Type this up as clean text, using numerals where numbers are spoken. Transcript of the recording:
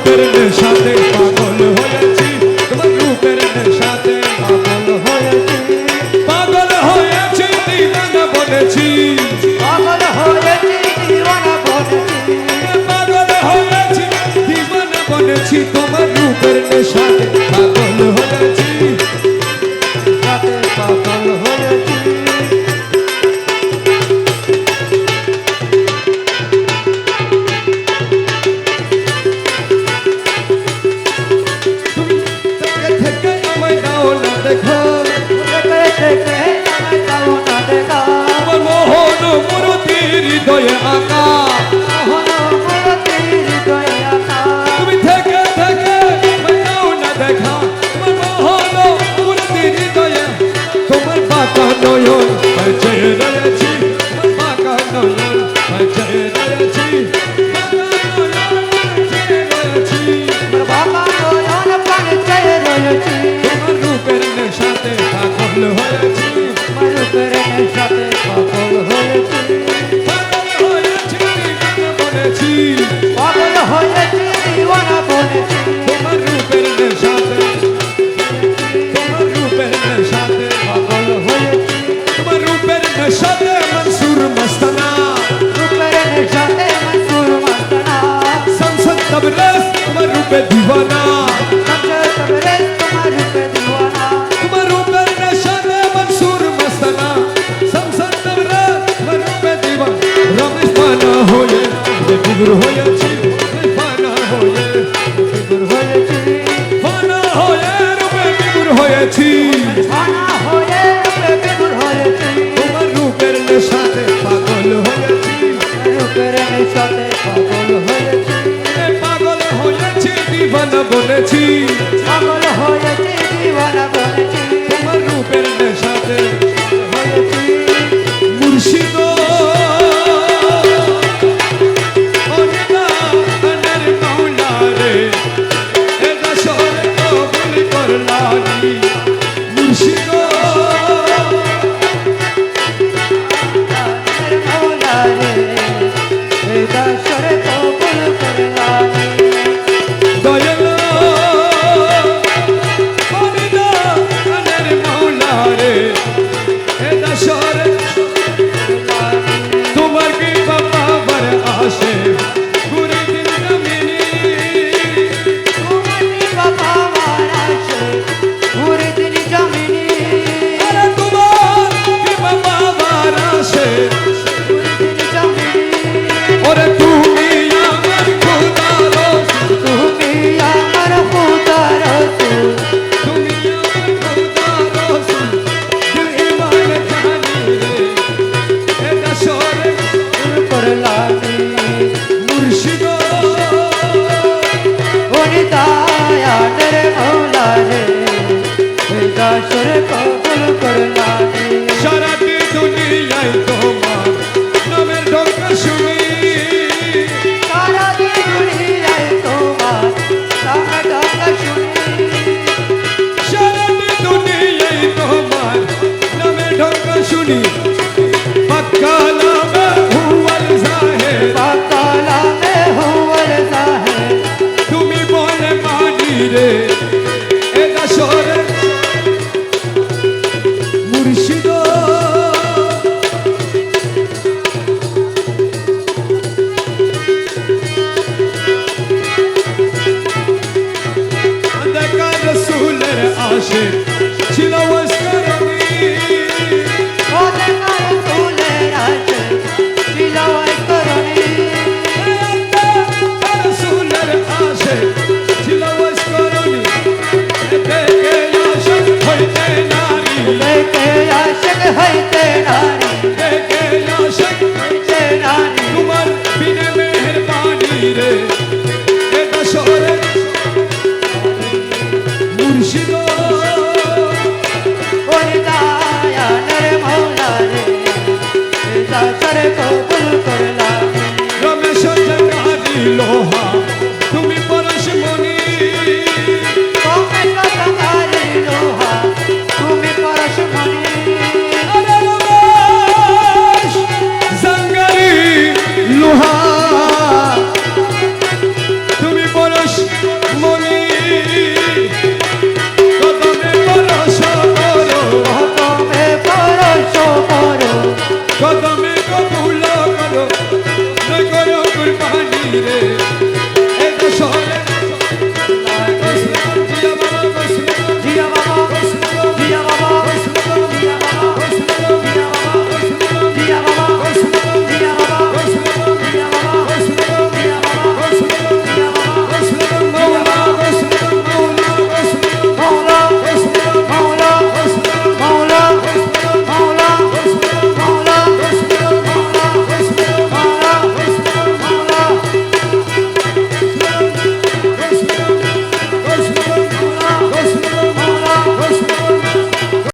রূপের নেশাতে পাগল হয়েছি, তোমার রূপের নেশাতে পাগল হয়েছি, পাগল হয়েছি দিওয়ানা বনেছি, পাগল হয়েছি দিওয়ানা বনেছি, পাগল হয়েছি দিওয়ানা বনেছি, তোমার রূপের নেশাতে পাগল হয়েছি, সাথে পাগল হয়েছি। থেকে আমায় দাও না দেখা, থেকে আমায় দাও না দেখা, আমার মোহন মূর্তির হৃদয়ে আঁকা, মোহন মূর্তির হৃদয়ে আঁকা, তুমি থেকে থেকে আমায় দাও না দেখা, আমার মোহন মূর্তির হৃদয়ে, তোমার বাঁকা নয়ন বেঁচে রয়েছি, তোমার বাঁকা নয়ন বেঁচে রয়েছি, বাঁকা নয়ন বেঁচে রয়েছি, বাবা নয়ন পানে চেয়ে রয়েছি, তোমার রূপের নেশাতে পাগল হয়েছি, আমার রূপের নেশাতে পাগল হয়েছি, পাগল হয়েছি দিওয়ানা পাগল বনেছি, হয়েছি দিওয়ানা বনেছি, তোমার রূপের নেশাতে, তোমার রূপের নেশাতে, পাগল হয়েছি তোমার রূপের নেশাতে মনসুর মস্তানা, রূপের নেশাতে মনসুর মস্তানা, সংসদ তবরেজ তোমার রূপে দিওয়ানা, সংসদ তবরেজ তোমার রূপে দিওয়ানা, তোমার রূপের নেশাতে মনসুর মস্তানা, সংসদ তবরেজ তোমার রূপে দিওয়ানা, রমেশ পানা হয়ে বেগুর হয়েছি, পানা হয়ে বিগুর হয়েছি, পানা হয়ে রূপে বেগুর হয়েছি, ছানা হয়ে রূপে বিগুর হয়েছি, তোমার রূপের নেশাতে পাগল হয়েছি, রূপের নেশাতে পাগল হয়েছি, পাগল হয়েছি দিওয়ানা বনেছি, পাগল হয়েছি দিওয়ানা বনেছি, তোমার রূপের নেশাতে হয়েছি মুর্শিদ অনিদানের মাওলা রে, এ দশর কবুল করলানি, মুর্শিদ মৌলা রে, এই দাসরে কবুল করলানি, দয়াল অনিদানের মাওলা রে, এ দশর তোমার কি বাবার আসে গুরি দিন জমিনি, তুমি বাবা মারাশে পুরি দিন জমিনি, আরে তোমার কি বাবার আসে, পুরি দিন জমিনি, ওরে তুমি আমার খোদা রসুল, তুমি আমার খোদা রসূল, তুমি আমার খোদা রসুল, দিল ইমান জানি রে, এটা সরে করলানি, মুর্শিদ ওরে দয়ালের মৌলা রে, এই দাসরে কবুল করলানি, সারাটি দুনিয়ায় তোমার নামের ডঙ্কা শুনি, সারা দুনিয়ায় তোমার সামনে ডাকা শুনি, সারাটি দুনিয়ায় তোমার নামের ডঙ্কা শুনি, পাক্কা নামে হুয়াল জাহের, পাতালা মে হুয়ার জাহে, তুমি বলে মানি রে, এটা সরে মুর্শিদ দেখা রসুলের আশিক ছিল